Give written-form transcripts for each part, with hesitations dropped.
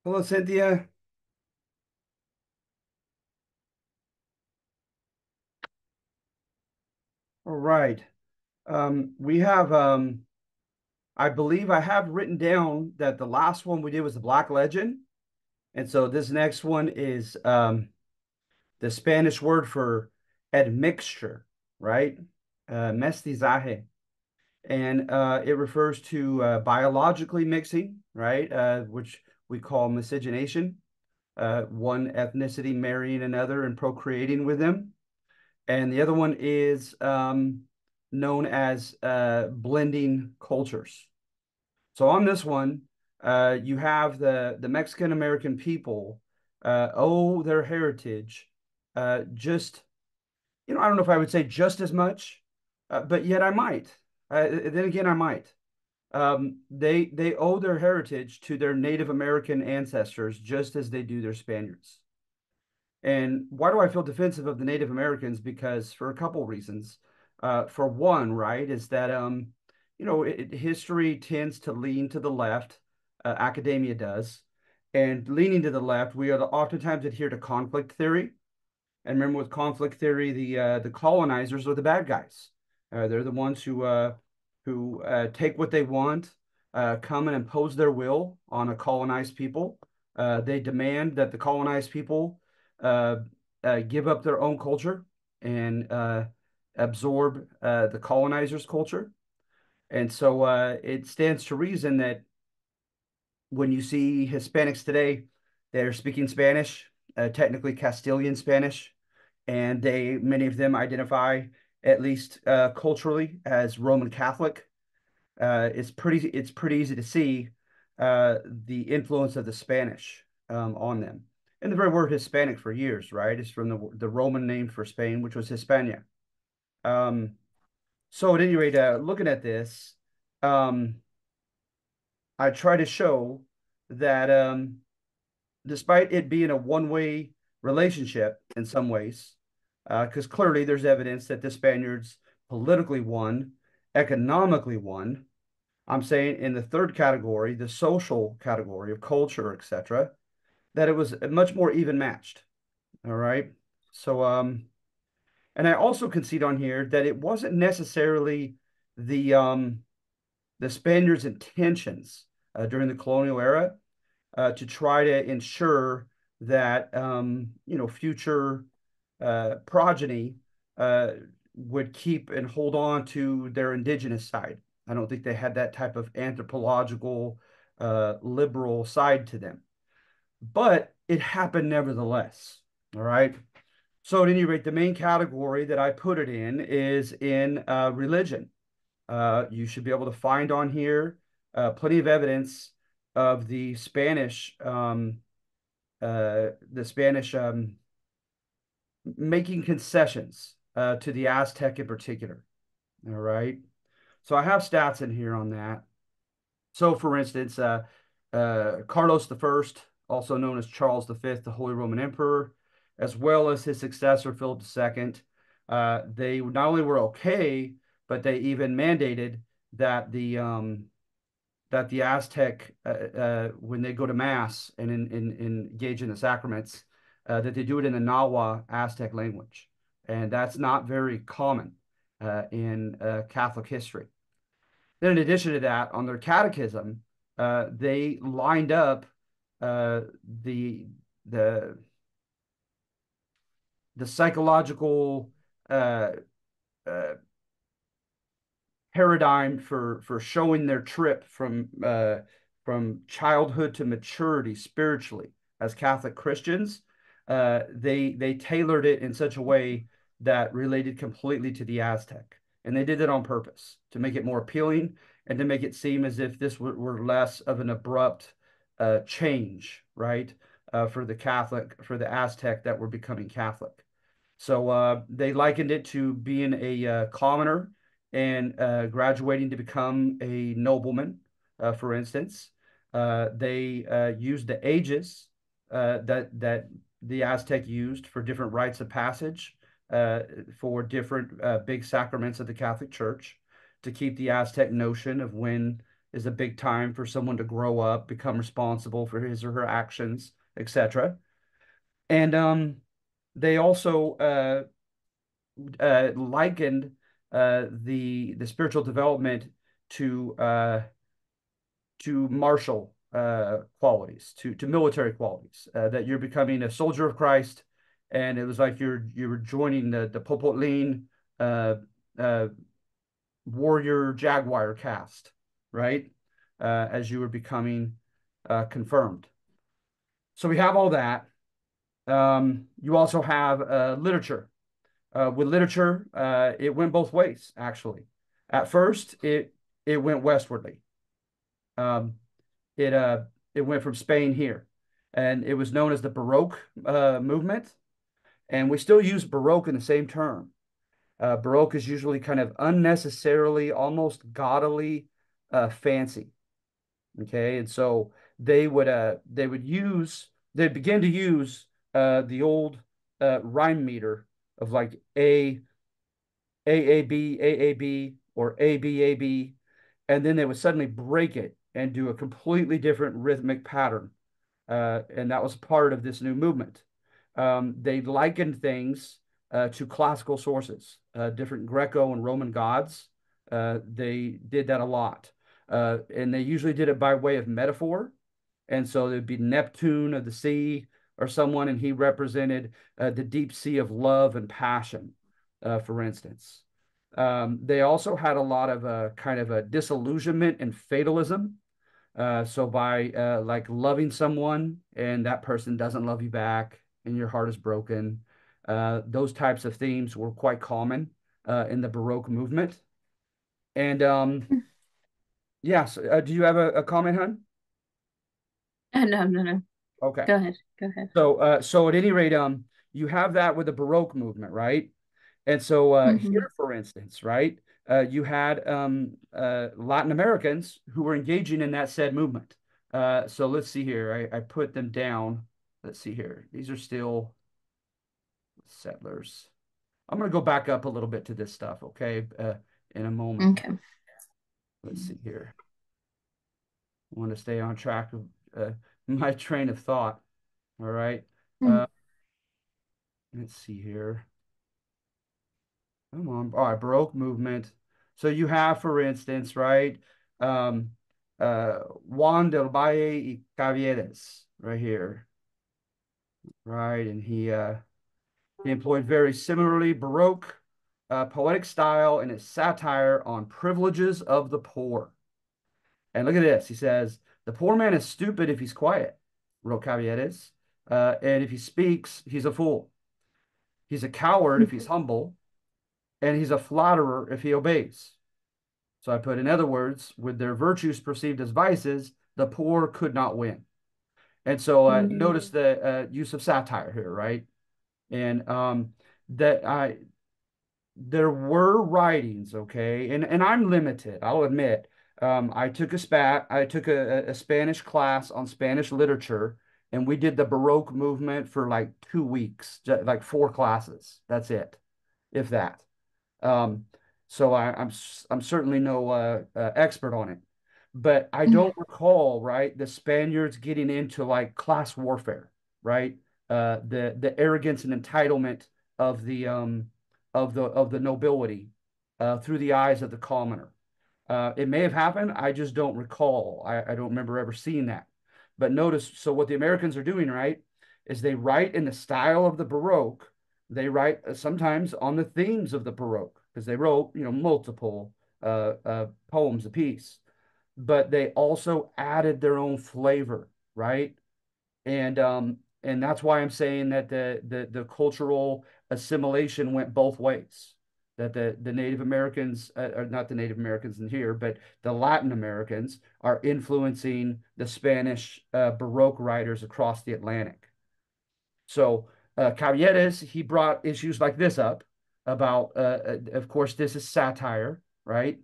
Hello, Cynthia. All right. We have, I believe I have written down that the last one we did was the Black Legend. And so this next one is the Spanish word for admixture, right? Mestizaje. And it refers to biologically mixing, right? Which we call miscegenation, one ethnicity marrying another and procreating with them. And the other one is known as blending cultures. So on this one, you have the Mexican American people owe their heritage just, I don't know if I would say just as much, but yet I might. Then again, I might. They owe their heritage to their Native American ancestors just as they do their Spaniards. And why do I feel defensive of the Native Americans? Because for a couple of reasons. For one, right, is that history tends to lean to the left, academia does, and leaning to the left, we are oftentimes adhere to conflict theory. And remember, with conflict theory, the colonizers are the bad guys. They're the ones who take what they want, come and impose their will on a colonized people. They demand that the colonized people uh, give up their own culture and absorb the colonizers' culture. And so it stands to reason that when you see Hispanics today, they're speaking Spanish, technically Castilian Spanish, and many of them identify, at least culturally, as Roman Catholic. It's pretty easy to see the influence of the Spanish on them. And the very word Hispanic for years, right, is from the Roman name for Spain, which was Hispania. Um, so at any rate, looking at this, um, I try to show that despite it being a one-way relationship in some ways, because clearly there's evidence that the Spaniards politically won, economically won. I'm saying in the third category, the social category of culture, etc., that it was much more even matched. All right. So, and I also concede on here that it wasn't necessarily the um, the Spaniards' intentions during the colonial era to try to ensure that future progeny uh, would keep and hold on to their indigenous side. I don't think they had that type of anthropological liberal side to them, but it happened nevertheless. All right. So at any rate, the main category that I put it in is in religion. You should be able to find on here plenty of evidence of the Spanish making concessions to the Aztec in particular. All right. So I have stats in here on that. So, for instance, Carlos the First, also known as Charles the Fifth, the Holy Roman Emperor, as well as his successor Philip II, they not only were okay, but they even mandated that the Aztec, when they go to mass and engage in the sacraments, that they do it in the Nahua Aztec language, and that's not very common in Catholic history. Then, in addition to that, on their catechism, they lined up uh, the the the psychological uh, uh, paradigm for showing their trip from childhood to maturity spiritually as Catholic Christians. They tailored it in such a way that related completely to the Aztec, and they did it on purpose to make it more appealing and to make it seem as if this were less of an abrupt change, right? For the Aztec that were becoming Catholic. So they likened it to being a commoner and graduating to become a nobleman, for instance. They used the ages that the Aztec used for different rites of passage uh, for different big sacraments of the Catholic Church to keep the Aztec notion of when is a big time for someone to grow up, become responsible for his or her actions, etc. And they also likened the spiritual development to martial qualities, to military qualities, that you're becoming a soldier of Christ, and it was like you were joining the Popotlin uh, uh, warrior jaguar caste, right? As you were becoming confirmed. So we have all that. You also have literature. With literature, it went both ways, actually. At first, it went westwardly. Um, it uh, it went from Spain here, and it was known as the Baroque movement. And we still use Baroque in the same term. Baroque is usually kind of unnecessarily, almost gaudily fancy. Okay, and so they'd begin to use the old rhyme meter of like AAB, or ABAB, and then they would suddenly break it and do a completely different rhythmic pattern. And that was part of this new movement. They likened things to classical sources, different Greco and Roman gods. They did that a lot. And they usually did it by way of metaphor. And so there'd be Neptune of the sea or someone, and he represented the deep sea of love and passion, for instance. They also had a lot of kind of a disillusionment and fatalism. So by like loving someone and that person doesn't love you back and your heart is broken, those types of themes were quite common in the Baroque movement. And yes, do you have a comment, hon? No, no, no. Okay. Go ahead. Go ahead. So at any rate, you have that with the Baroque movement, right? And so Hmm. here, for instance, right, you had Latin Americans who were engaging in that said movement. So let's see here. I put them down. Let's see here. These are still settlers. I'm going to go back up a little bit to this stuff, okay, in a moment. Okay. Let's see here. I want to stay on track of my train of thought. All right. Mm. Uh, let's see here. Come on. All right, Baroque movement. So you have, for instance, right, um, Juan del Valle y Caviedes, right here, right, and he employed very similarly Baroque poetic style in his satire on privileges of the poor. And look at this. He says, "The poor man is stupid if he's quiet," wrote Caviedes, "and if he speaks, he's a fool. He's a coward if he's humble, and he's a flatterer if he obeys." So I put, in other words, with their virtues perceived as vices, the poor could not win. And so Indeed. notice the use of satire here, right? And that I there were writings, okay, and I'm limited, I'll admit. I took a Spanish class on Spanish literature, and we did the Baroque movement for like 2 weeks, like 4 classes. That's it, if that. Um, so I'm certainly no expert on it, but I Mm. don't recall, right, the Spaniards getting into like class warfare, right? The arrogance and entitlement of the nobility through the eyes of the commoner. It may have happened. I just don't recall. I don't remember ever seeing that. But notice, so what the Americans are doing, right, is they write in the style of the Baroque. They write sometimes on the themes of the Baroque because they wrote, multiple poems apiece. But they also added their own flavor, right? And that's why I'm saying that the cultural assimilation went both ways. That the Native Americans, or not the Native Americans in here, but the Latin Americans are influencing the Spanish Baroque writers across the Atlantic. So Caviedes, he brought issues like this up about, of course, this is satire, right?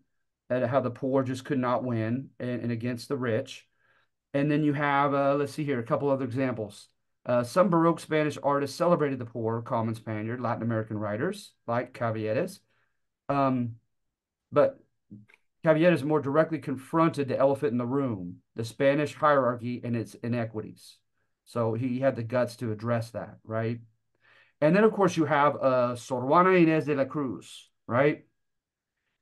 How the poor just could not win and against the rich. And then you have, let's see here, a couple other examples. Some Baroque Spanish artists celebrated the poor, common Spaniard, Latin American writers like Caviedes. Um, but Caviedes more directly confronted the elephant in the room, the Spanish hierarchy and its inequities. So he had the guts to address that, right? And then, of course, you have Sor Juana Inés de la Cruz, right?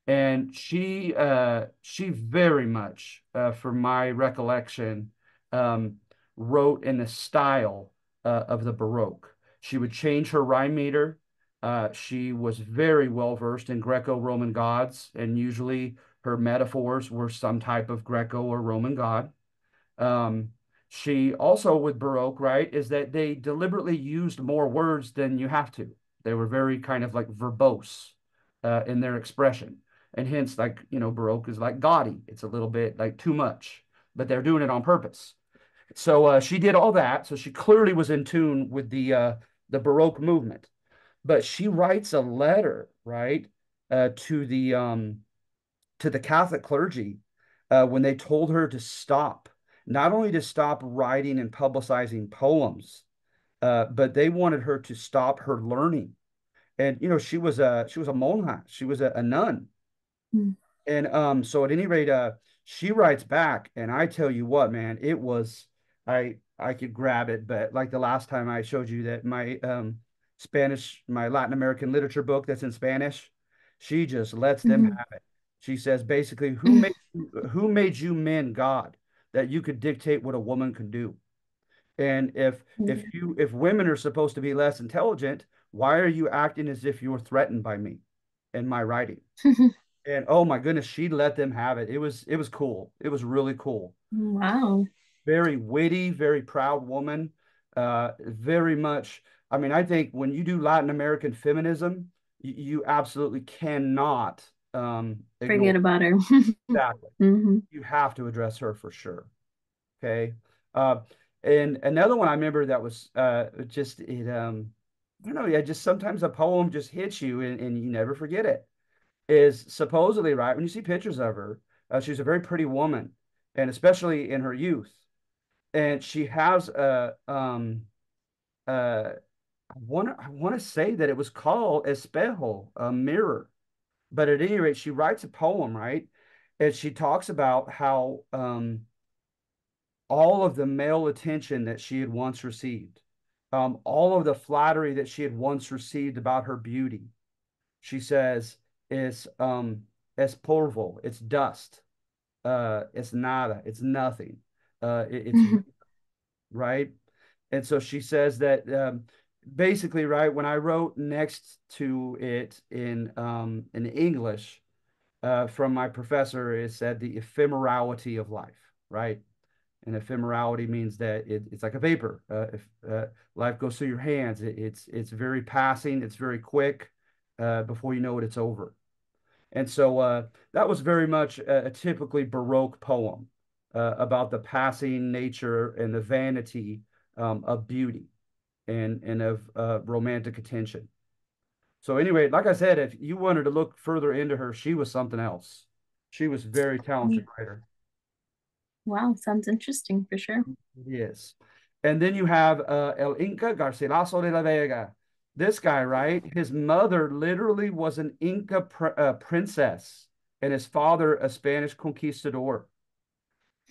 And she very much, from my recollection, um, wrote in the style of the Baroque. She would change her rhyme meter. She was very well versed in Greco-Roman gods, and usually her metaphors were some type of Greco or Roman god. Um, she also with Baroque, right, is that they deliberately used more words than you have to. They were very kind of like verbose in their expression. And hence, like, Baroque is like gaudy. It's a little bit like too much, but they're doing it on purpose. So she did all that. So she clearly was in tune with the Baroque movement. But she writes a letter, right, to the Catholic clergy when they told her to stop, not only to stop writing and publicizing poems, but they wanted her to stop her learning. And she was a monja, she was a nun, Mm. and so at any rate, she writes back, and I tell you what, man, it was I could grab it, but like the last time I showed you that my Latin American literature book that's in Spanish, she just lets them Mhm. have it. She says basically, who made you men, God, that you could dictate what a woman can do? And if women are supposed to be less intelligent, why are you acting as if you're threatened by me and my writing? And oh my goodness, she let them have it. It was cool. It was really cool. Wow. Very witty, very proud woman. Very much. I mean, I think when you do Latin American feminism, you absolutely cannot Forget ignore about her. exactly. Hmm. You have to address her for sure. Okay. Uh, and another one I remember that was just it. I don't know. Yeah, just sometimes a poem just hits you and you never forget it. Is supposedly right when you see pictures of her. She's a very pretty woman, and especially in her youth. And she has I want to say that it was called espejo, a mirror. But at any rate, she writes a poem, right? And she talks about how all of the male attention that she had once received, all of the flattery that she had once received about her beauty, she says is polvo, it's dust, it's nada, it's nothing, it's right. And so she says that basically, right, when I wrote next to it in English from my professor, it said the ephemerality of life, right? And ephemerality means that it's like a vapor. If life goes through your hands, it's very passing, it's very quick. Before you know it, it's over. And so that was very much a typically Baroque poem about the passing nature and the vanity of beauty and of romantic attention. So anyway, like I said, if you wanted to look further into her, she was something else. She was a very talented writer. Wow, sounds interesting for sure. Yes. And then you have El Inca Garcilaso de la Vega. This guy, right? His mother literally was an Inca princess, and his father a Spanish conquistador.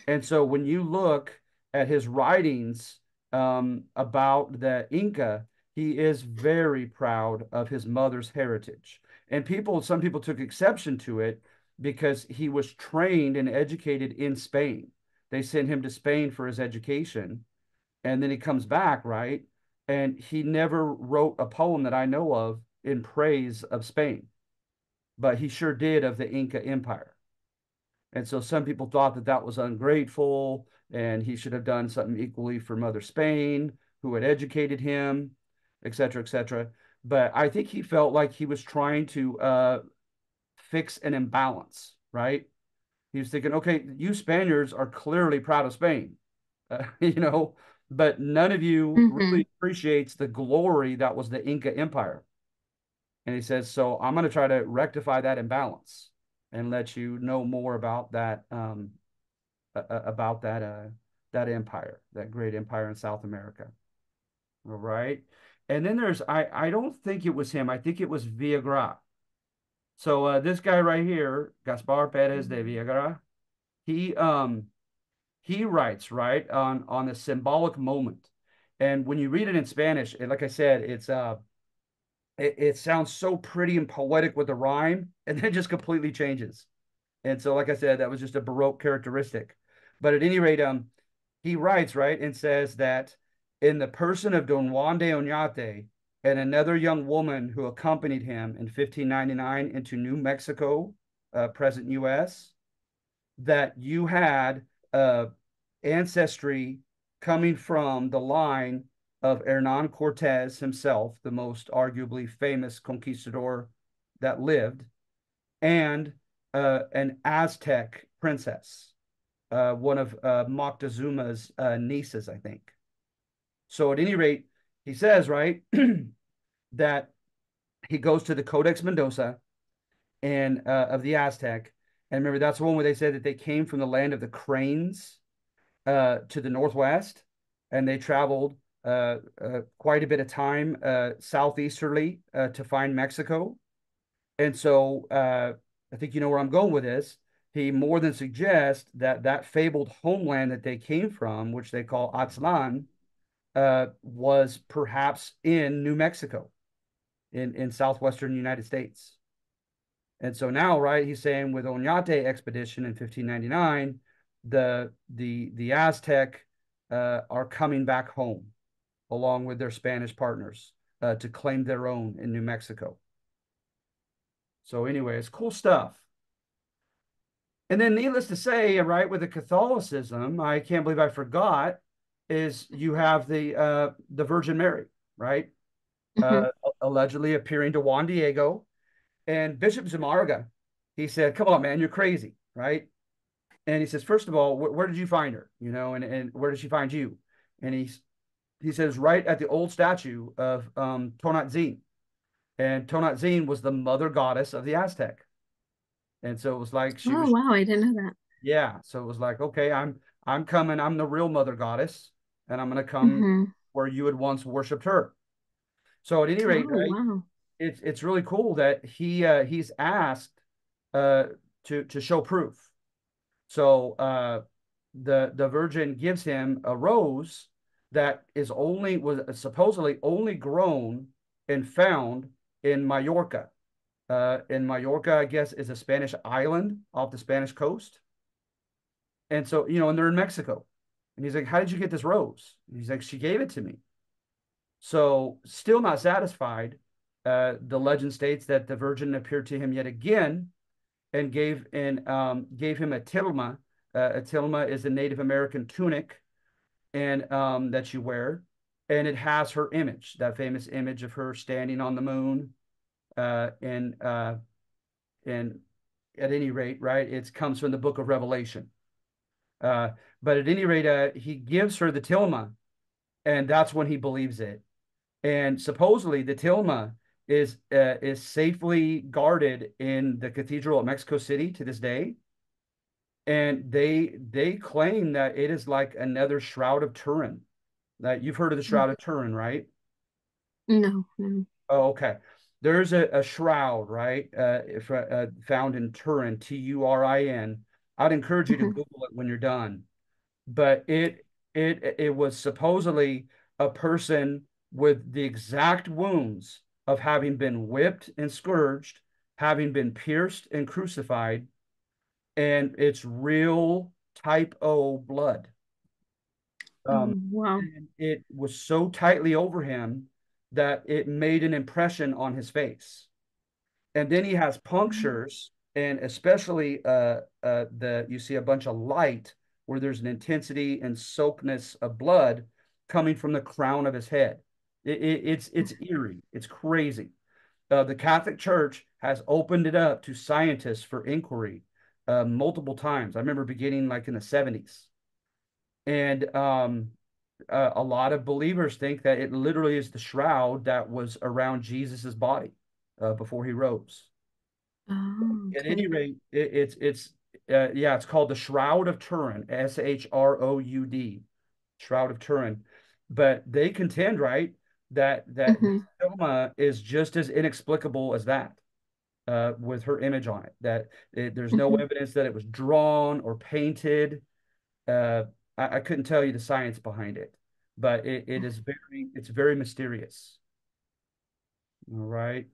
And so when you look at his writings about the Inca, he is very proud of his mother's heritage. And some people took exception to it because he was trained and educated in Spain. They sent him to Spain for his education, and then he comes back, right? And he never wrote a poem that I know of in praise of Spain, but he sure did of the Inca Empire. And so some people thought that that was ungrateful and he should have done something equally for Mother Spain, who had educated him, et cetera, et cetera. But I think he felt like he was trying to fix an imbalance, right? He was thinking, okay, you Spaniards are clearly proud of Spain, you know, but none of you Hmm. really appreciates the glory that was the Inca Empire. And he says, so I'm going to try to rectify that imbalance and let you know more about that empire, that great empire in South America. All right. And then I don't think it was him. I think it was Villagra. So this guy right here, Gaspar Perez de Villagra, he um he writes right on a symbolic moment. And when you read it in Spanish, like I said, it sounds so pretty and poetic with the rhyme, and then it just completely changes. And so, like I said, that was just a Baroque characteristic. But at any rate, he writes, right, and says that in the person of Don Juan de Oñate and another young woman who accompanied him in 1599 into New Mexico, present US, that you had ancestry coming from the line of Hernan Cortez himself, the most arguably famous conquistador that lived, and an Aztec princess, one of Moctezuma's nieces, I think. So at any rate, he says, right, that he goes to the Codex Mendoza and of the Aztec. And remember, that's the one where they said that they came from the land of the cranes to the northwest, and they traveled quite a bit of time southeasterly to find Mexico. And so I think you know where I'm going with this. He more than suggests that that fabled homeland that they came from, which they call Aztlan, was perhaps in New Mexico, in southwestern United States. And so now, right, he's saying with Oñate expedition in 1599, the Aztec are coming back home along with their Spanish partners to claim their own in New Mexico. So anyway, it's cool stuff. And then, needless to say, right, with the Catholicism, I can't believe I forgot, is you have the Virgin Mary, right? Hmm. Allegedly appearing to Juan Diego and Bishop Zamarga. He said, "Come on, man, you're crazy, right?" And he says, first of all, where did you find her? You know, and where did she find you? And he says, right at the old statue of Tonatzin. And Tonatzin was the mother goddess of the Aztec. And so it was like she Oh, was, wow. I didn't know that. yeah. So it was like, okay, I'm coming, I'm the real mother goddess, and I'm gonna come Hmm. where you had once worshipped her. So at any rate, Oh, right, wow. it's really cool that he's asked uh to show proof. So the Virgin gives him a rose that is only was supposedly only grown and found in Mallorca. In Mallorca, I guess, is a Spanish island off the Spanish coast. And so, you know, and they're in Mexico. And he's like, "How did you get this rose?" And he's like, "She gave it to me." So, still not satisfied, the legend states that the Virgin appeared to him yet again and gave him a tilma. A tilma is a Native American tunic and that you wear, and it has her image, that famous image of her standing on the moon. And at any rate, right, it comes from the Book of Revelation. Uh, but at any rate, he gives her the tilma, and that's when he believes it. And supposedly, the tilma is safely guarded in the cathedral at Mexico City to this day. And they claim that it is like another Shroud of Turin. That you've heard of the Mm. Shroud of Turin, right? No, no. Oh, okay. There's a shroud, right? Found in Turin, Turin. I'd encourage you to Hmm. Google it when you're done. But it was supposedly a person with the exact wounds of having been whipped and scourged, having been pierced and crucified, and it's real type O blood. Um, Oh, wow. and it was so tightly over him that it made an impression on his face. And then he has punctures, and especially the you see a bunch of light where there's an intensity and soakness of blood coming from the crown of his head. It's eerie. It's crazy. The Catholic Church has opened it up to scientists for inquiry multiple times. I remember beginning like in the 70s. And a lot of believers think that it literally is the shroud that was around Jesus's body before he rose. Oh, At any okay. rate, yeah, it's called the Shroud of Turin, Shroud, Shroud of Turin. But they contend, right, that Hmm. the stoma is just as inexplicable as that. with her image on it. There's no Hmm. evidence that it was drawn or painted. Uh, I couldn't tell you the science behind it, but it's very mysterious. All right.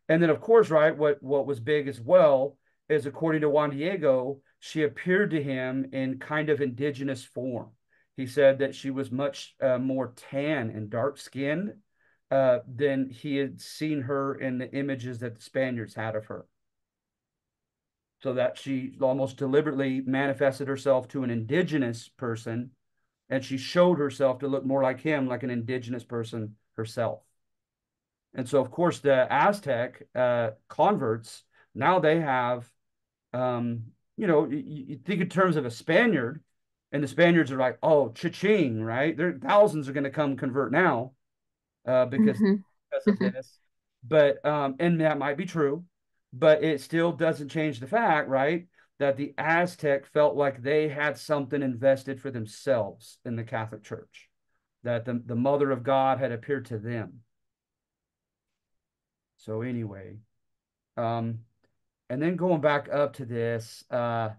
And then of course, right, what was big as well is according to Juan Diego, she appeared to him in kind of indigenous form. He said that she was much more tan and dark skinned than he had seen her in the images that the Spaniards had of her. So that she almost deliberately manifested herself to an indigenous person, and she showed herself to look more like him, like an indigenous person herself. And so, of course, the Aztec converts now they have, you think in terms of a Spaniard, and the Spaniards are like, oh, cha-ching, right? There thousands are going to come convert now uh, because Hmm. because of Hmm. this. But and that might be true, but it still doesn't change the fact, right, that the Aztec felt like they had something invested for themselves in the Catholic Church, that the Mother of God had appeared to them. So anyway, um, and then going back up to this, I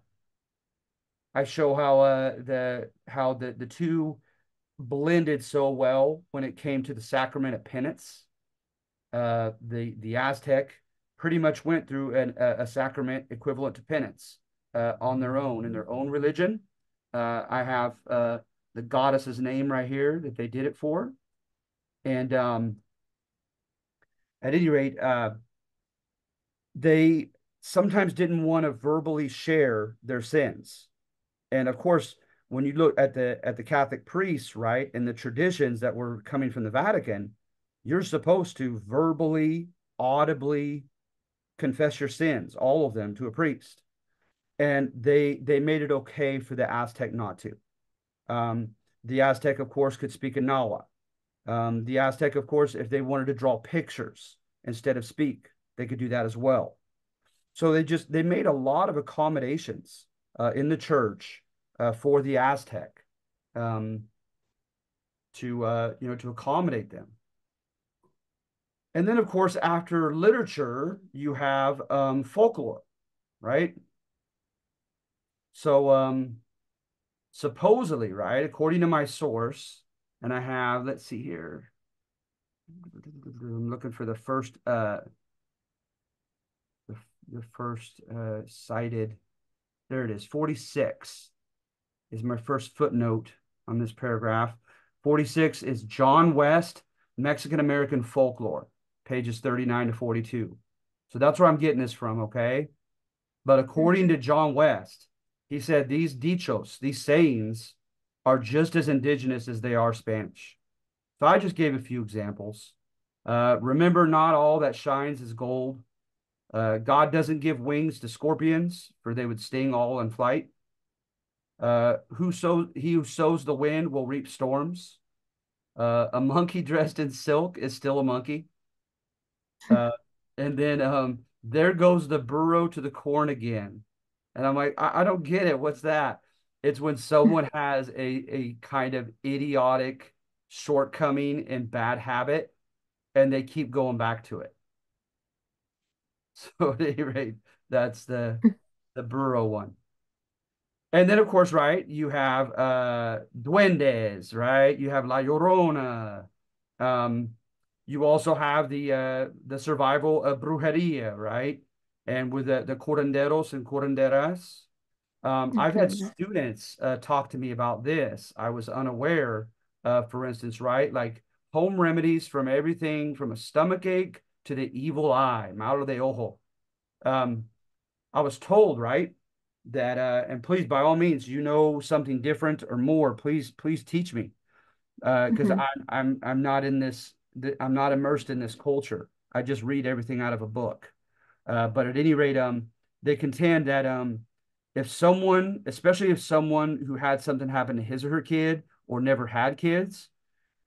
show how the two blended so well when it came to the sacrament of penance. The Aztec pretty much went through a sacrament equivalent to penance on their own in their own religion. I have the goddess's name right here that they did it for, and at any rate, they sometimes didn't want to verbally share their sins. And of course, when you look at the Catholic priests, right, and the traditions that were coming from the Vatican, you're supposed to verbally, audibly confess your sins, all of them, to a priest. And they made it okay for the Aztec not to. Um, the Aztec, of course, could speak in Nahua. The Aztec, of course, if they wanted to draw pictures instead of speak, they could do that as well. So they made a lot of accommodations in the church for the Aztec um, to accommodate them. And then, of course, after literature, you have folklore, right? So supposedly, right, according to my source, and I have, let's see here, I'm looking for the, the first cited. There it is, 46 is my first footnote on this paragraph. 46 is John West, Mexican American Folklore, pages 39 to 42. So that's where I'm getting this from, okay? But according to John West, he said these dichos, these sayings, are just as indigenous as they are Spanish. So I just gave a few examples. Remember, not all that shines is gold. God doesn't give wings to scorpions, for they would sting all in flight. He who sows the wind will reap storms. A monkey dressed in silk is still a monkey. Uh, and then there goes the burro to the corn again. And I'm like, I don't get it. What's that? It's when someone has a kind of idiotic shortcoming and bad habit, and they keep going back to it. So at any rate, that's the burro one. And then, of course, right, you have duendes, right? You have La Llorona. Um, you also have the survival of brujeria, right? And with the curanderos and curanderas. I've had Hmm. students talk to me about this. I was unaware, for instance, right? Like home remedies from everything from a stomach ache to the evil eye, mal de ojo. Um, I was told, right, that and please, by all means, you know something different or more, please teach me, because Hmm. I'm not in this, I'm not immersed in this culture. I just read everything out of a book. But at any rate, they contend that if someone, especially if someone who had something happen to his or her kid or never had kids,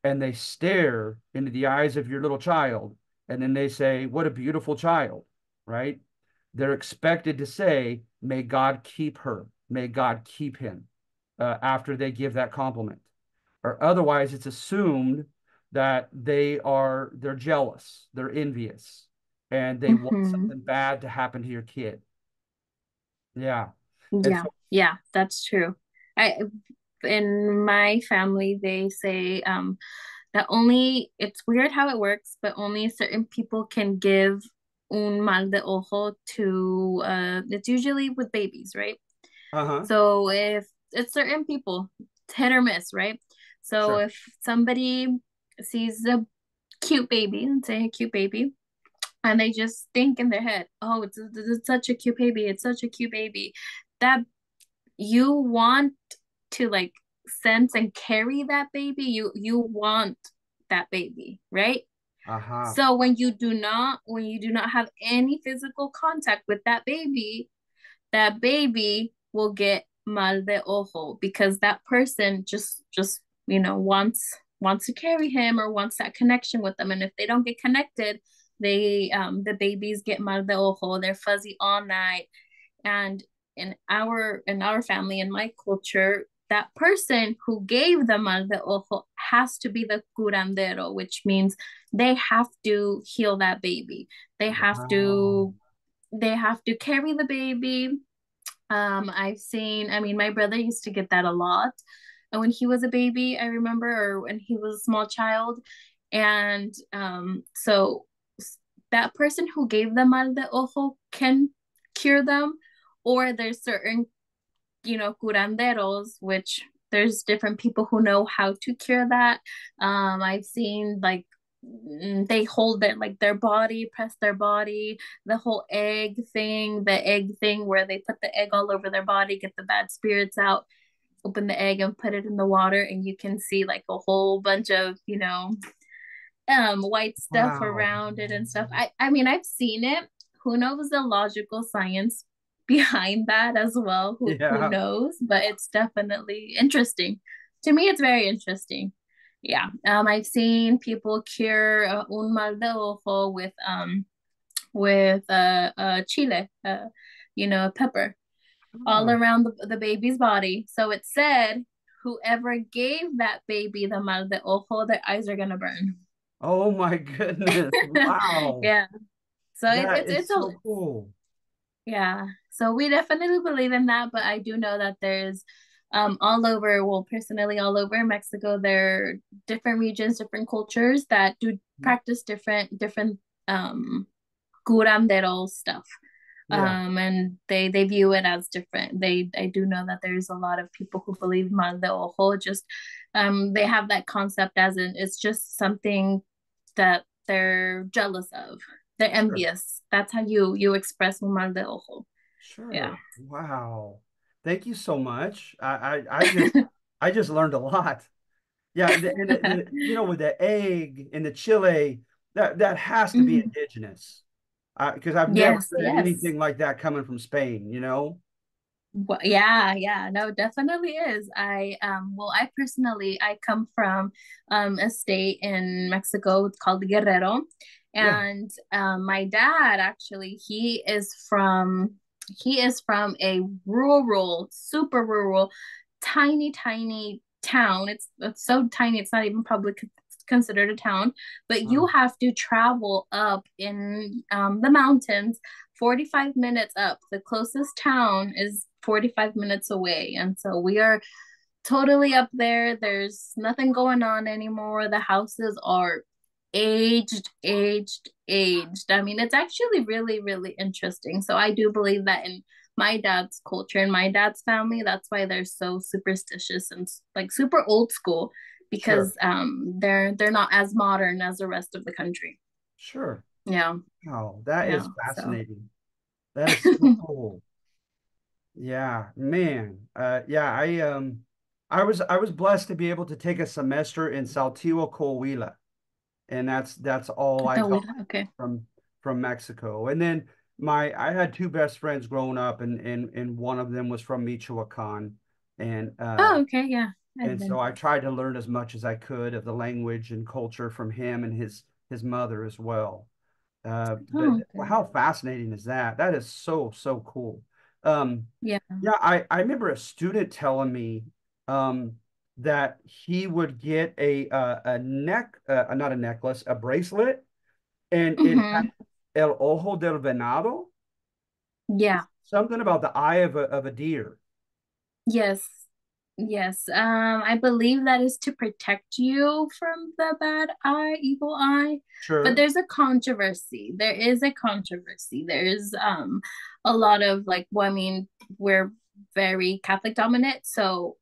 and they stare into the eyes of your little child, and then they say, "What a beautiful child," right? They're expected to say, "May God keep her, may God keep him," after they give that compliment. Or otherwise, it's assumed that they're jealous, they're envious, and they want Mm-hmm. something bad to happen to your kid. Yeah. And Yeah, so, yeah, that's true. I in my family they say that only it's weird how it works, but only certain people can give un mal de ojo to it's usually with babies, right? uh-huh. So if it's certain people, it's hit or miss, right? So Sure. if somebody sees a cute baby, and say a cute baby, and they just think in their head, oh, it's such a cute baby, it's such a cute baby, that you want to like sense and carry that baby. You want that baby, right? Uh-huh. So when you do not have any physical contact with that baby will get mal de ojo because that person just wants to carry him or wants that connection with them. And if they don't get connected, they the babies get mal de ojo. They're fuzzy all night. And in our family, in my culture, that person who gave the mal de ojo has to be the curandero, which means they have to heal that baby. They have Wow. to they have to carry the baby. I mean, my brother used to get that a lot. And when he was a baby, I remember, or when he was a small child. And so that person who gave the mal de ojo can cure them, or there's certain, curanderos, which there's different people who know how to cure that. I've seen like they hold it like their body, press their body, the egg thing where they put the egg all over their body, get the bad spirits out, open the egg and put it in the water, and you can see like a whole bunch of, white stuff Wow. around it and stuff. I mean, I've seen it. Who knows the logical science behind that as well? Who Yeah. knows? But it's definitely interesting. To me, it's very interesting. Yeah. I've seen people cure un mal de ojo with chile, pepper all Ah. around the baby's body. So it said whoever gave that baby the mal de ojo, their eyes are gonna burn. Oh my goodness. Wow. Yeah. So That it's is a so cool. yeah. So we definitely believe in that, but I do know that there's all over, well, personally all over Mexico, there are different regions, different cultures that do practice different um curandero stuff. Yeah. And they view it as different. I do know that there's a lot of people who believe mal de ojo, just they have that concept as in it's just something that they're jealous of. They're Sure. envious. That's how you express un mal de ojo. Yeah. Sure. Wow. Thank you so much. I just learned a lot. Yeah, with the egg and the chile, that has to be Mhm. indigenous. Because I've never Yes, read yes. anything like that coming from Spain. Yeah, yeah, no, definitely is. I personally I come from a state in Mexico. It's called Guerrero, Yeah. and my dad actually he is from a rural, super rural, tiny, tiny town. It's so tiny it's not even probably considered a town, but you Wow. have to travel up in the mountains 45 minutes up. The closest town is 45 minutes away. And so we are totally up there. There's nothing going on anymore. The houses are aged, aged, aged. I mean, it's actually really, really interesting. So I do believe that in my dad's culture and my dad's family, that's why they're so superstitious and like super old school Sure. because they're not as modern as the rest of the country. Sure. Yeah. Oh, that Yeah. is So fascinating. That is so cool. Yeah, man. Yeah, I was blessed to be able to take a semester in Saltillo, Coahuila, and that's all I got okay. from Mexico. And then I had two best friends growing up, and one of them was from Michoacan, and uh Oh, okay, yeah. I've and so been. I tried to learn as much as I could of the language and culture from him and his mother as well. But Oh, okay. how fascinating is that? That is so, so cool. Um, Yeah. yeah, I remember a student telling me um, that he would get a not a necklace, a bracelet, and it had Mm-hmm. El ojo del venado. Yeah. Something about the eye of a deer. Yes. Yes. I believe that is to protect you from the bad eye, evil eye. But Sure, there's a controversy. There is a controversy. There is a lot of like, well, I mean, we're very Catholic dominant, so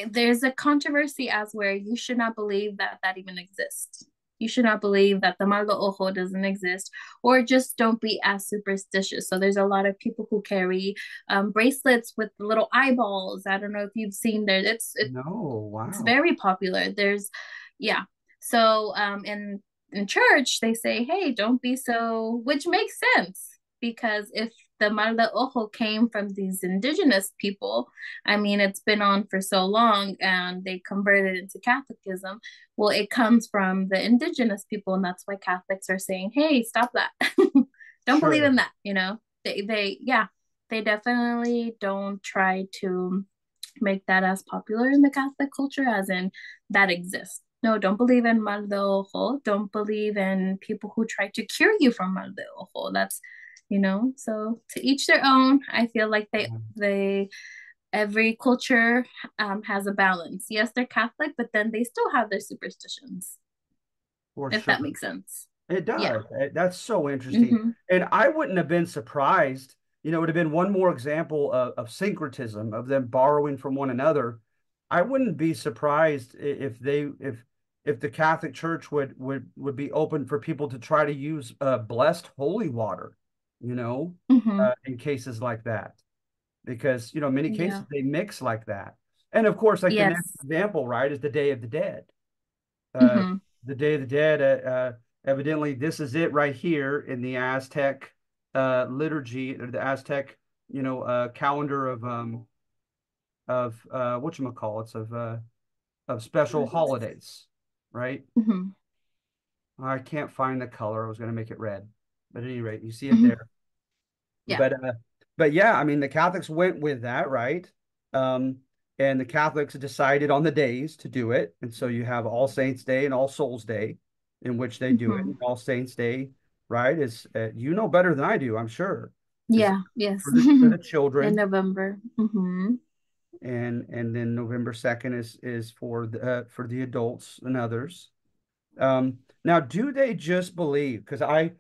there's a controversy as where you should not believe that that even exists. You should not believe that the mal de ojo doesn't exist, or just don't be as superstitious. So there's a lot of people who carry bracelets with little eyeballs. I don't know if you've seen there. no, It's wow. very popular. There's, yeah. So in church they say, hey, don't be so, which makes sense because if the mal de ojo came from these indigenous people, I mean, it's been on for so long and they converted into Catholicism. Well, it comes from the indigenous people, and that's why Catholics are saying, hey, stop that. Don't believe Sure. in that, you know. Yeah, they definitely don't try to make that as popular in the Catholic culture, as in that exists. No, don't believe in mal de ojo. Don't believe in people who try to cure you from mal de ojo. That's, you know, so to each their own. I feel like they every culture has a balance. Yes, they're Catholic, but then they still have their superstitions, For if sure. that makes sense. It Yeah. does. That's so interesting. Mm-hmm. And I wouldn't have been surprised. It would have been one more example of syncretism, of them borrowing from one another. I wouldn't be surprised if the Catholic Church would be open for people to try to use blessed holy water, Mm-hmm. in cases like that. Because, many cases Yeah. they mix like that. And of course, like the next Yes. example, right, is the Day of the Dead. Uh, Mm-hmm. the Day of the Dead, evidently, this is it right here in the Aztec liturgy, or the Aztec, calendar of whatchamacallits, of special holidays, right? Mm-hmm. I can't find the color. I was going to make it red, but at any rate, you see it Mm-hmm. there. Yeah. But yeah, I mean, the Catholics went with that, right? Um, and the Catholics decided on the days to do it, and so you have All Saints Day and All Souls Day, in which they do it. Mm-hmm. And All Saints Day, right? Is you know better than I do, I'm sure. Is Yeah. Yes. for the In children, November. Mm-hmm. and then November 2nd is for the adults and others. Now, do they just believe? Because I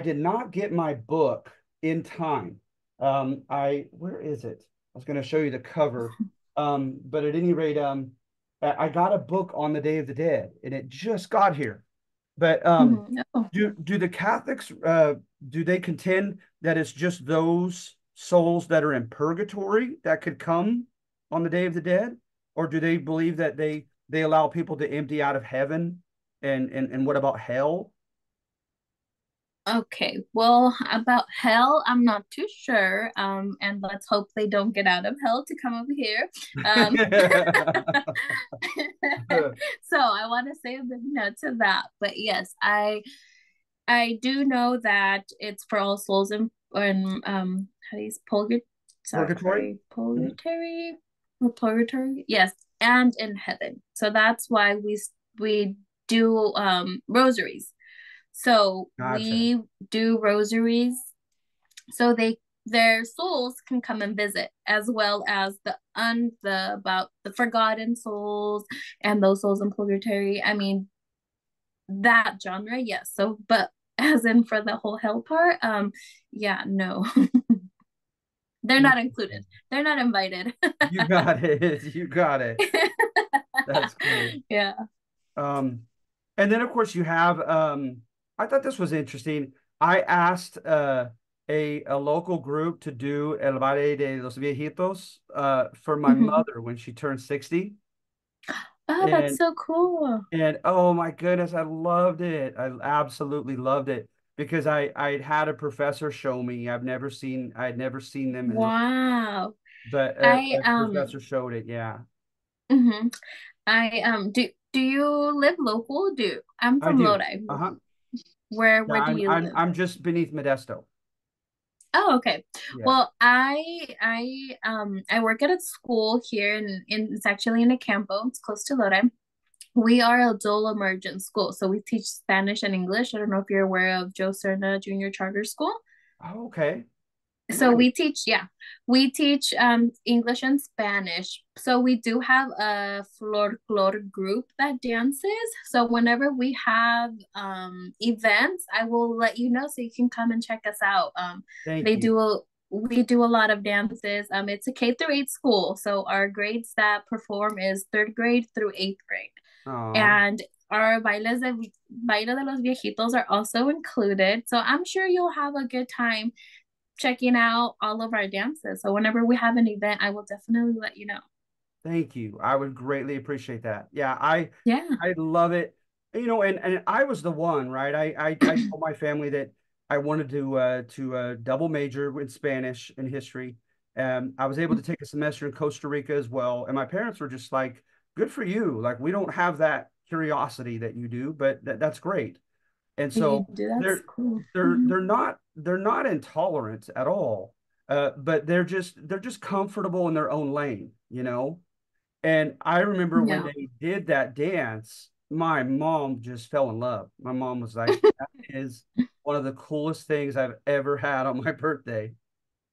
did not get my book in time. I Where is it? I was going to show you the cover. But at any rate, I got a book on the Day of the Dead, and it just got here. But Mm-hmm. Oh. do the Catholics do they contend that it's just those souls that are in purgatory that could come on the Day of the Dead, or do they believe that they allow people to empty out of heaven, and what about hell? Okay, well, about hell, I'm not too sure. And let's hope they don't get out of hell to come over here. Um, so I want to say a big no to that. But yes, I do know that it's for all souls in how do you Purgatory? Mhm. purgatory or purgatory? Yes, and in heaven. So that's why we do rosaries. So Gotcha. we do rosaries so their souls can come and visit, as well as the about the forgotten souls and those souls in purgatory. I mean, that genre, yes. So but as in for the whole hell part, yeah, no. They're not included. They're not invited. You got it. You got it. That's cool. Yeah. Um, and then of course you have I thought this was interesting. I asked a local group to do El Baile de los Viejitos for my Mhm. mother when she turned 60. Oh, that's And so cool. oh my goodness, I loved it. I absolutely loved it because I had a professor show me. I had never seen them in real, Wow. but I a professor showed it. Yeah, mhm. I do you live local? I'm I from do. Lodi. Uh-huh. Yeah, Where do you live? I'm just beneath Modesto. Oh, okay. Yeah. Well, I work at a school here in it's actually in a campo. It's close to Lodi. We are a dual immersion school, so we teach Spanish and English. I don't know if you're aware of Joe Serna Junior Charter School. Oh, okay. So Nice. we teach English and Spanish. So we do have a folklore group that dances. So whenever we have events, I will let you know so you can come and check us out. Thank They you. do a we do a lot of dances. It's a K through 8 school. So our grades that perform is third grade through eighth grade. Oh, And our baile de los viejitos are also included. So I'm sure you'll have a good time checking out all of our dances. So whenever we have an event, I will definitely let you know. thank you. I would greatly appreciate that. Yeah, Yeah. I love it. And I was the one, right? I told my family that I wanted to double major in Spanish and history. I was able to take a semester in Costa Rica as well, and my parents were just like, "Good for you! Like we don't have that curiosity that you do, but that's great." And You so do, that's they're cool. Mhm. they're not intolerant at all, but they're just comfortable in their own lane, you know. And I remember when Yeah. they did that dance, my mom just fell in love. My mom was like, "That is one of the coolest things I've ever had on my birthday."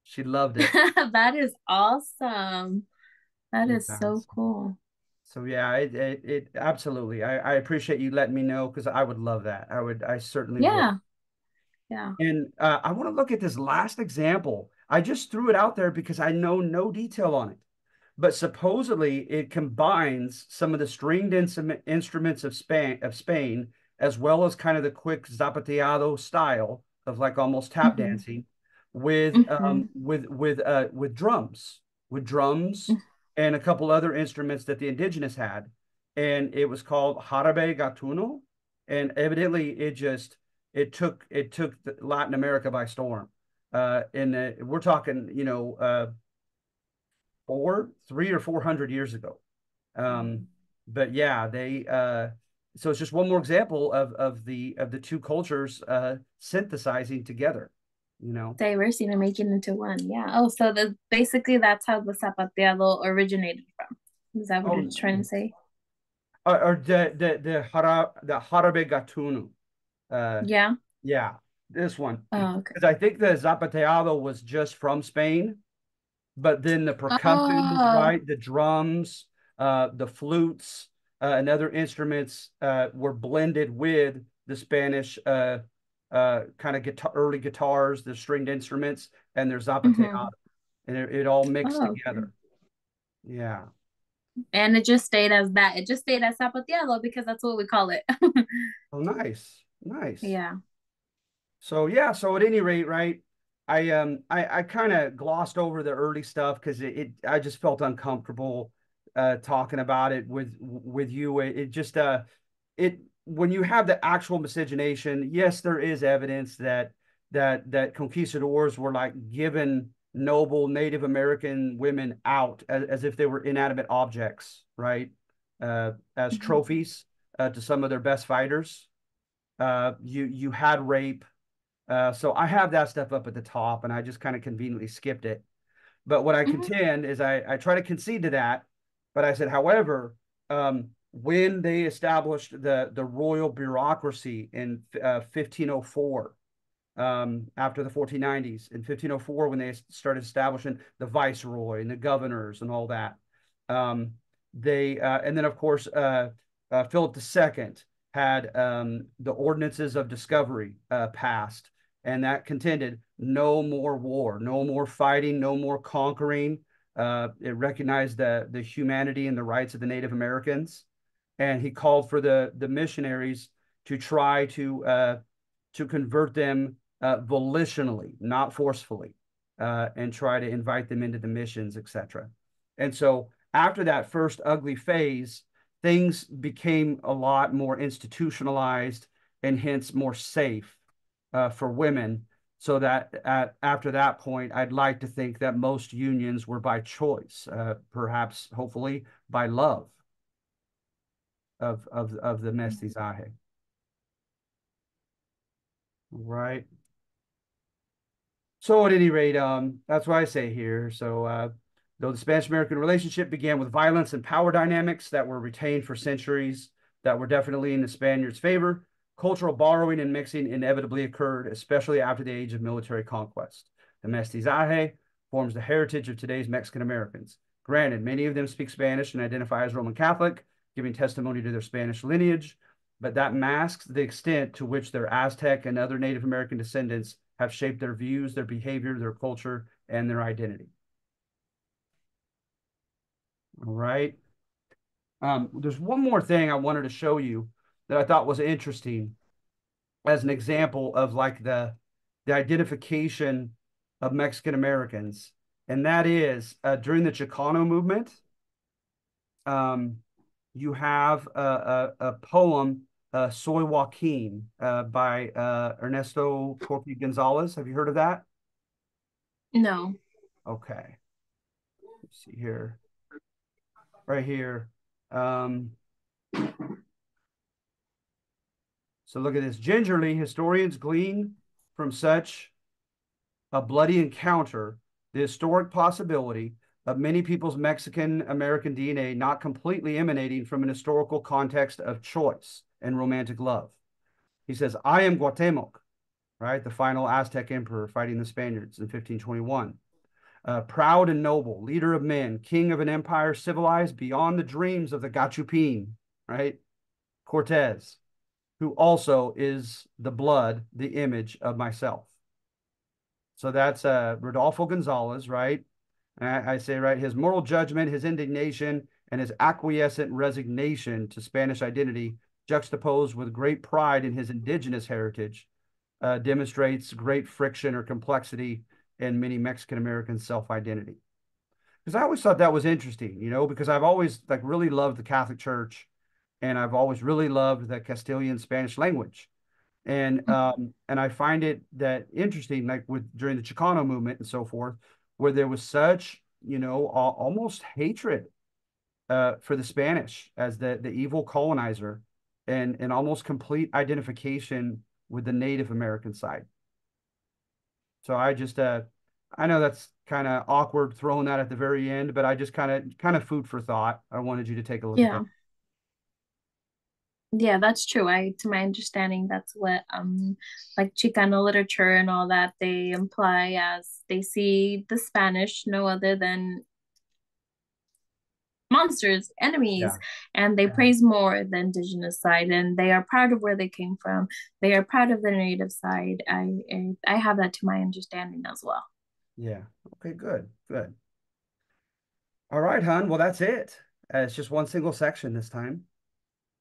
She loved it. That is awesome. That is Yeah. so cool. So yeah, it absolutely. I appreciate you letting me know because I would love that. I certainly would. Yeah. Yeah. And I want to look at this last example. I just threw it out there because I know no detail on it. But supposedly it combines some of the stringed instruments of Spain, as well as kind of the quick zapateado style of like almost tap Hmm. dancing, with Hmm. with drums and a couple other instruments that the indigenous had, and it was called jarabe gatuno, and evidently it took Latin America by storm. And we're talking, three or 400 years ago. Um, but yeah, they so it's just one more example of the two cultures synthesizing together, you know. Diversity and making into one. Yeah. Oh, so basically that's how the zapateado originated from. Is that what Oh, you're trying to say? or the Harabe Gatunu. Uh, Yeah. yeah, this one Oh, okay. because I think the Zapateado was just from Spain, but then the percussions, Oh. right? The drums, the flutes, and other instruments were blended with the Spanish kind of early guitars, the stringed instruments, and their zapateado, Hmm. and it all mixed Oh, okay. together. Yeah. And it just stayed as that. It just stayed as zapateado because that's what we call it. Oh, nice, nice. Yeah. So yeah, so at any rate, right? I kind of glossed over the early stuff because I just felt uncomfortable talking about it with you. It just it when you have the actual miscegenation, yes, there is evidence that conquistadors were like given noble Native American women out as if they were inanimate objects, right? As Mhm. trophies to some of their best fighters. You had rape, so I have that stuff up at the top, and I just kind of conveniently skipped it. But what I Mhm. contend is I try to concede to that, but I said, however, when they established the royal bureaucracy in 1504, after the 1490s, in 1504, when they started establishing the viceroy and the governors and all that, um, and then of course Philip II had the ordinances of discovery passed, and that contended no more war, no more fighting, no more conquering. It recognized the humanity and the rights of the Native Americans, and he called for the missionaries to try to convert them volitionally, not forcefully, and try to invite them into the missions, etc. And so after that first ugly phase, things became a lot more institutionalized and hence more safe for women. So that after that point, I'd like to think that most unions were by choice, perhaps, hopefully, by love of the mestizaje, right? So at any rate, that's what I say here. So though the Spanish-American relationship began with violence and power dynamics that were retained for centuries, that were definitely in the Spaniards' favor. Cultural borrowing and mixing inevitably occurred, especially after the age of military conquest. The Mestizaje forms the heritage of today's Mexican Americans. Granted, many of them speak Spanish and identify as Roman Catholic, giving testimony to their Spanish lineage, but that masks the extent to which their Aztec and other Native American descendants have shaped their views, their behavior, their culture, and their identity. All right. There's one more thing I wanted to show you that I thought was interesting as an example of like the identification of Mexican Americans, and that is during the Chicano movement. Um, you have a poem, "Soy Joaquin," by Ernesto Corpi Gonzalez. Have you heard of that? No. Okay, let's see here, right here. Um, so look at this. Gingerly, historians glean from such a bloody encounter the historic possibility of many people's Mexican American DNA not completely emanating from an historical context of choice and romantic love. He says, I am Cuauhtemoc, right? The final Aztec emperor fighting the Spaniards in 1521. Proud and noble, leader of men, king of an empire civilized beyond the dreams of the Gachupin, right? Cortez, who also is the blood, the image of myself. So that's Rodolfo Gonzalez, right? I say, right, his moral judgment, his indignation, and his acquiescent resignation to Spanish identity, juxtaposed with great pride in his indigenous heritage, demonstrates great friction or complexity in many Mexican American self identity. Because I always thought that was interesting, you know, because I've always like really loved the Catholic Church, and I've always really loved the Castilian Spanish language. And I find it that interesting, like with during the Chicano movement and so forth, where there was such, you know, almost hatred for the Spanish as the evil colonizer, and almost complete identification with the Native American side. So I know that's kind of awkward throwing that at the very end, but I just kind of food for thought. I wanted you to take a look at that. Yeah. Yeah, that's true. To my understanding, that's what like Chicano literature and all that they imply as they see the Spanish no other than monsters, enemies, Yeah. and they praise more the indigenous side, and they are proud of where they came from. They are proud of the native side. I have that to my understanding as well. Yeah. Okay, good. Good. All right, hon. Well, that's it. It's just one single section this time.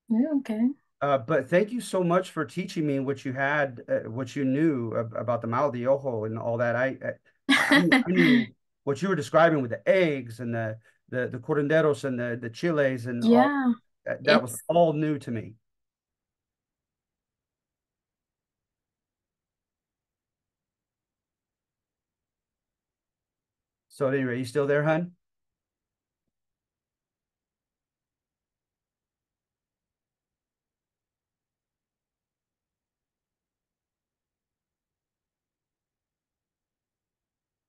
Yeah, okay. But thank you so much for teaching me what you had, what you knew about the mal de ojo and all that. I knew what you were describing with the eggs and the curanderos and the chiles and all Yeah, that was it's all new to me. So anyway, you still there, hon?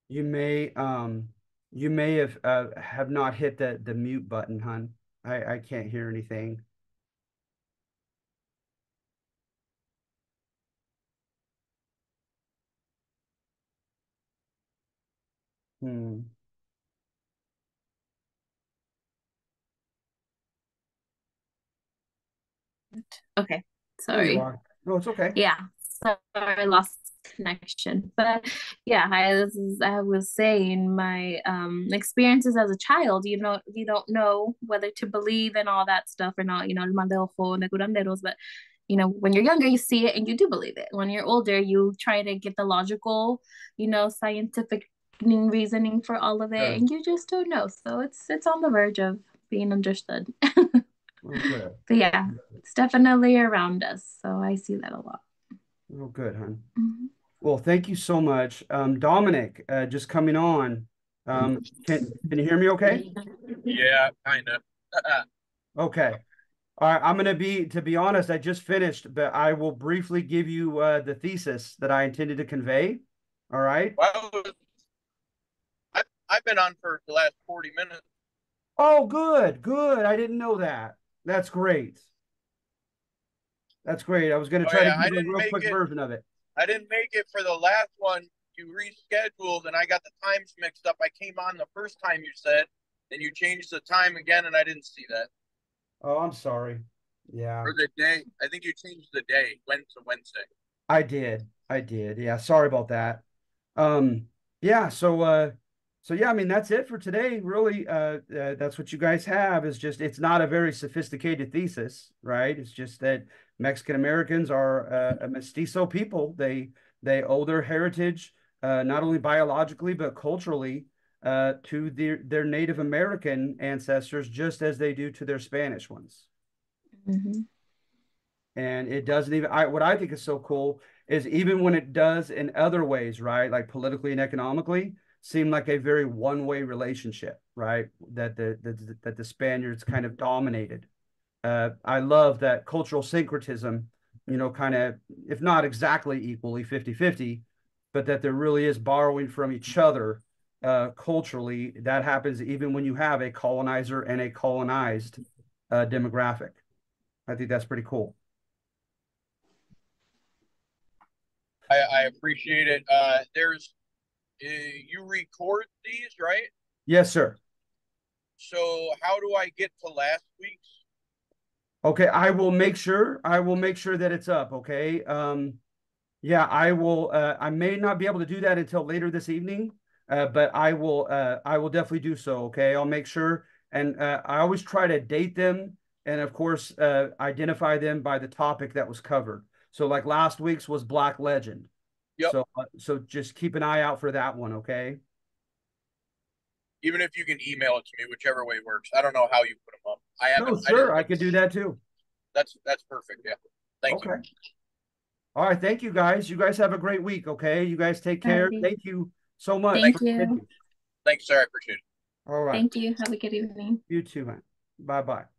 You may you may have not hit the mute button, hon. I can't hear anything. Hmm. okay. There you Sorry. are. No, it's okay. Yeah, sorry, I lost connection. But yeah, I was saying my experiences as a child, you don't know whether to believe in all that stuff or not, el mal de ojo and the curanderos, but when you're younger, you see it and you do believe it. When you're older, you try to get the logical, scientific reasoning for all of it, Sure. and you just don't know. So it's on the verge of being understood. Oh, good. But yeah, it's definitely around us. So I see that a lot. Oh, good, hon. Mhm. Well, thank you so much. Dominic, just coming on. Can you hear me okay? Yeah, kind of. Okay. All right. To be honest, I just finished, but I will briefly give you the thesis that I intended to convey. All right. Well, I've been on for the last 40 minutes. Oh, good, good. I didn't know that. That's great. That's great. I was going to Oh try to yeah, give you a real quick version of it. I didn't make it for the last one. You rescheduled and I got the times mixed up. I came on the first time you said, then you changed the time again and I didn't see that. Oh, I'm sorry. Yeah, Or the day. I think you changed the day, Wednesday. I did. I did. Yeah, sorry about that. Um, yeah, so yeah, I mean that's it for today. Really, that's what you guys have is just it's not a very sophisticated thesis, right? It's just that Mexican Americans are a mestizo people. They owe their heritage not only biologically but culturally to their Native American ancestors, just as they do to their Spanish ones. Hmm. And it doesn't even what I think is so cool is even when it does in other ways, right? Like politically and economically, seem like a very one-way relationship, right? That the Spaniards kind of dominated. I love that cultural syncretism, kind of, if not exactly equally 50-50, but that there really is borrowing from each other culturally. That happens even when you have a colonizer and a colonized demographic. I think that's pretty cool. I appreciate it. You record these, right? Yes, sir. So how do I get to last week's? Okay, I will make sure that it's up, okay? Yeah, I will I may not be able to do that until later this evening, but I will definitely do so, okay? I'll make sure and I always try to date them and of course identify them by the topic that was covered. So like last week's was Black Legend. Yep. So just keep an eye out for that one, okay? Even if you can email it to me, whichever way works. I don't know how you put them up. No, I didn't sure, I look. could do that too. That's perfect. Yeah. Thank you. Okay. All right, thank you guys. You guys have a great week, okay? You guys take care. Alrighty. Thank you so much Thank for you. attending. Thanks, sir. I appreciate it. All right. Thank you. Have a good evening. You too, man. Bye-bye.